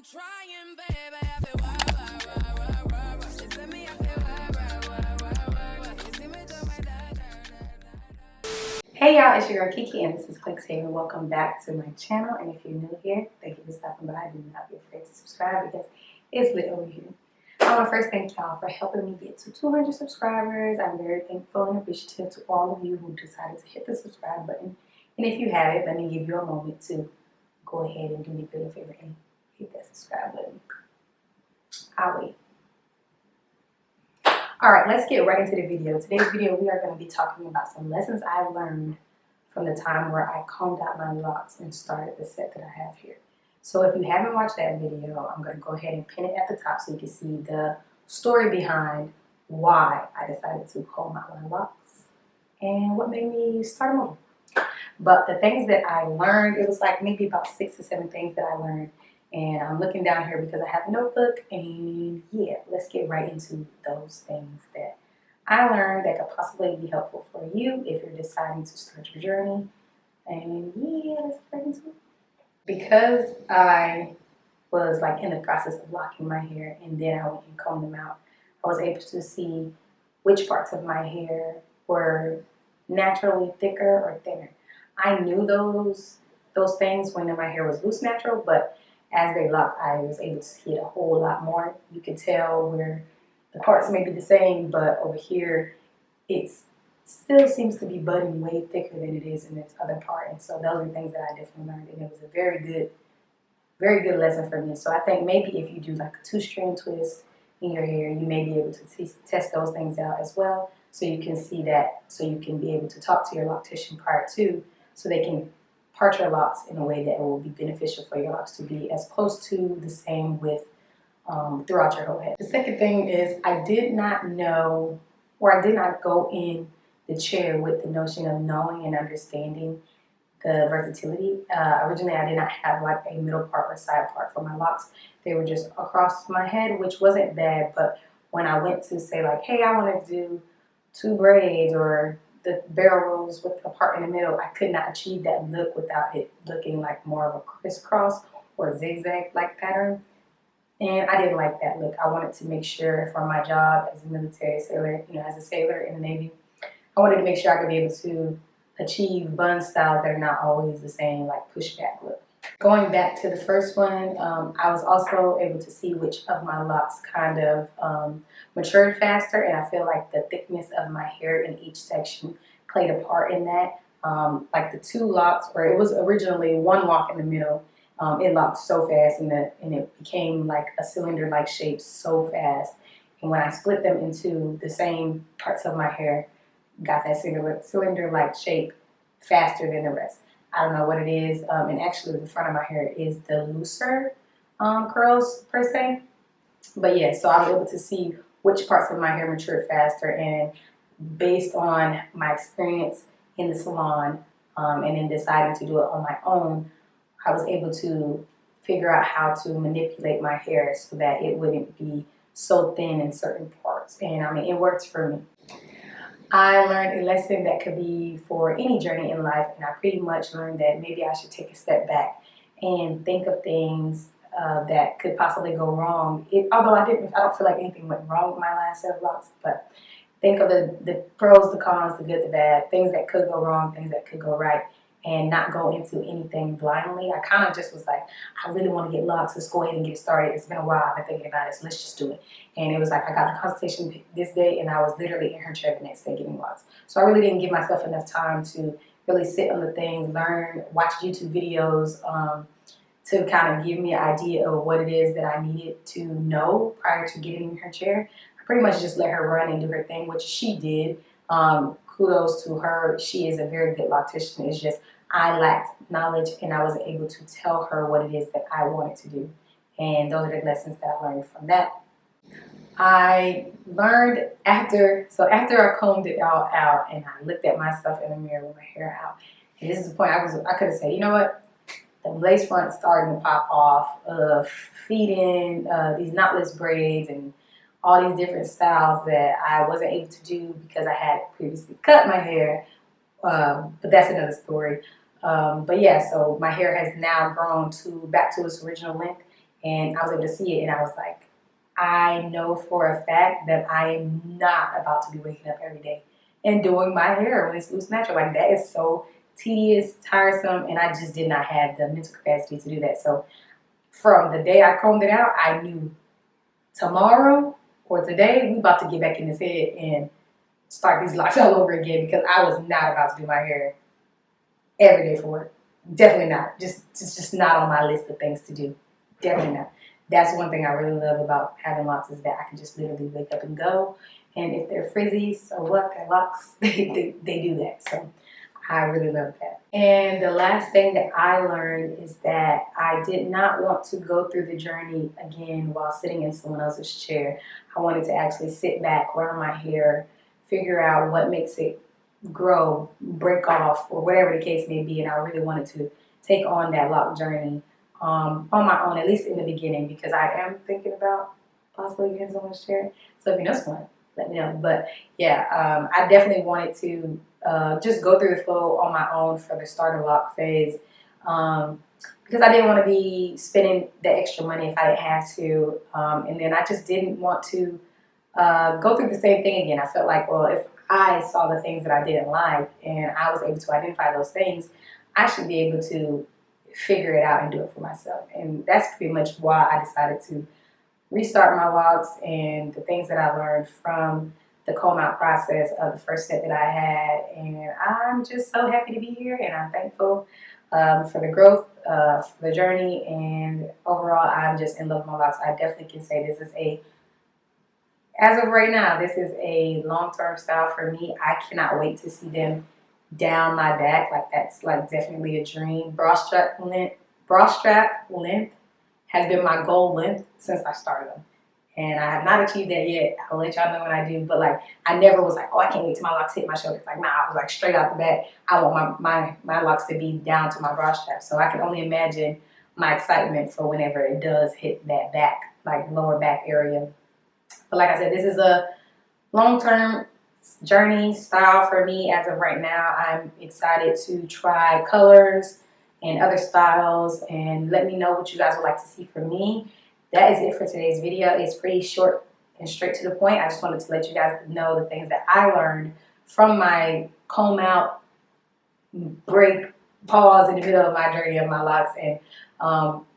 trying, baby. I feel why. She sent me, I feel why. You see me do my da. Hey y'all, it's your girl Kiki and this is KISSIMMEE. Welcome back to my channel, and if you're new here, thank you for stopping by. Do not be afraid to subscribe because it's lit over here. I want to first thank y'all for helping me get to 200 subscribers. I'm very thankful and appreciative to all of you who decided to hit the subscribe button. And if you haven't, let me give you a moment to go ahead and do me a favor and hit that subscribe button. I'll wait. Alright, let's get right into the video. Today's video, we are going to be talking about some lessons I've learned from the time where I combed out my locks and started the set that I have here. So if you haven't watched that video, I'm going to go ahead and pin it at the top so you can see the story behind why I decided to comb out my locks and what made me start them over. But the things that I learned, it was like maybe about 6 or 7 things that I learned. And I'm looking down here because I have a notebook. And yeah, let's get right into those things that I learned that could possibly be helpful for you if you're deciding to start your journey. And yeah, let's get right into it. Because I was like in the process of locking my hair and then I went and combed them out, I was able to see which parts of my hair were naturally thicker or thinner. I knew those things when my hair was loose natural, but as they locked, I was able to see it a whole lot more. You could tell where the parts may be the same, but over here, it still seems to be budding way thicker than it is in this other part. And so those are things that I definitely learned, and it was a very good lesson for me. So I think maybe if you do like a 2-strand twist in your hair, you may be able to test those things out as well, so you can see that, so you can be able to talk to your loctician prior to, so they can part your locks in a way that will be beneficial for your locks to be as close to the same width throughout your whole head. The second thing is I did not know, or I did not go in the chair with the notion of knowing and understanding the versatility. Originally, I did not have like a middle part or side part for my locks. They were just across my head, which wasn't bad, but when I went to say like, hey, I want to do 2 braids or the barrel rolls with a part in the middle, I could not achieve that look without it looking like more of a crisscross or zigzag like pattern. And I didn't like that look. I wanted to make sure for my job as a military sailor, as a sailor in the Navy, I wanted to make sure I could be able to achieve bun styles that are not always the same, like pushback look. Going back to the first one, I was also able to see which of my locks kind of matured faster, and I feel like the thickness of my hair in each section played a part in that. Like the 2 locks, or it was originally 1 lock in the middle, it locked so fast and it became like a cylinder-like shape so fast. And when I split them into the same parts of my hair, got that cylinder-like shape faster than the rest. I don't know what it is, and actually the front of my hair is the looser curls per se. But yeah, so I was able to see which parts of my hair matured faster, and based on my experience in the salon and in deciding to do it on my own, I was able to figure out how to manipulate my hair so that it wouldn't be so thin in certain parts. And I mean, it works for me. I learned a lesson that could be for any journey in life, and I pretty much learned that maybe I should take a step back and think of things that could possibly go wrong. Although I don't feel like anything went wrong with my last set of locks, but think of the pros, the cons, the good, the bad, things that could go wrong, things that could go right, and not go into anything blindly. I kind of just was like, I really want to get locks. Let's go ahead and get started. It's been a while. I've been thinking about it, so let's just do it. And it was like I got the consultation this day, and I was literally in her chair the next day getting locks. So I really didn't give myself enough time to really sit on the things, learn, watch YouTube videos to kind of give me an idea of what it is that I needed to know prior to getting in her chair. I pretty much just let her run and do her thing, which she did. Kudos to her. She is a very good loctician. It's just I lacked knowledge, and I wasn't able to tell her what it is that I wanted to do. And those are the lessons that I learned from that. I learned after I combed it all out and I looked at myself in the mirror with my hair out. And this is the point I could have said, you know what? The lace front starting to pop off, feeding these knotless braids and all these different styles that I wasn't able to do because I had previously cut my hair. But that's another story. But yeah, so my hair has now grown back to its original length, and I was able to see it, and I was like, I know for a fact that I am not about to be waking up every day and doing my hair when it's loose natural. Like, that is so tedious, tiresome, and I just did not have the mental capacity to do that. So from the day I combed it out, I knew tomorrow or today we about to get back in this head and start these locks all over again, because I was not about to do my hair every day for work. Definitely not. Just not on my list of things to do. Definitely not. That's one thing I really love about having locks, is that I can just literally wake up and go. And if they're frizzy, so what? They're locks. They do that. So I really love that. And the last thing that I learned is that I did not want to go through the journey again while sitting in someone else's chair. I wanted to actually sit back, wear my hair, figure out what makes it grow, break off, or whatever the case may be. And I really wanted to take on that lock journey on my own, at least in the beginning, because I am thinking about possibly getting someone's chair. So if you know someone, let me know. But yeah, I definitely wanted to just go through the flow on my own for the starter lock phase, because I didn't want to be spending the extra money if I didn't have to, and then I just didn't want to go through the same thing again. I felt like, well, if I saw the things that I didn't like and I was able to identify those things, I should be able to figure it out and do it for myself. And that's pretty much why I decided to restart my locks, and the things that I learned from the comb out process of the first set that I had. And I'm just so happy to be here, and I'm thankful for the growth, for the journey, and overall I'm just in love with my locks. I definitely can say this is as of right now, this is a long-term style for me. I cannot wait to see them down my back. Like, that's like definitely a dream. Bra strap length has been my goal length since I started them. And I have not achieved that yet. I'll let y'all know when I do. But like, I never was like, oh, I can't wait till my locks hit my shoulders. Like, nah, I was like, straight out the back, I want my locks to be down to my bra strap. So I can only imagine my excitement for whenever it does hit that back, like lower back area. But like I said, this is a long-term journey style for me as of right now. I'm excited to try colors and other styles, and let me know what you guys would like to see from me. That is it for today's video. It's pretty short and straight to the point. I just wanted to let you guys know the things that I learned from my comb out, break, pause in the middle of my journey of my locks, and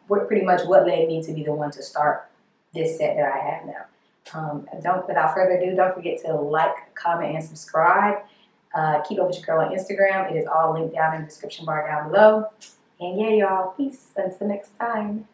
pretty much what led me to be the one to start this set that I have now. Without further ado, don't forget to like, comment, and subscribe. Keep up with your girl on Instagram. It is all linked down in the description bar down below. And yeah, y'all, peace until next time.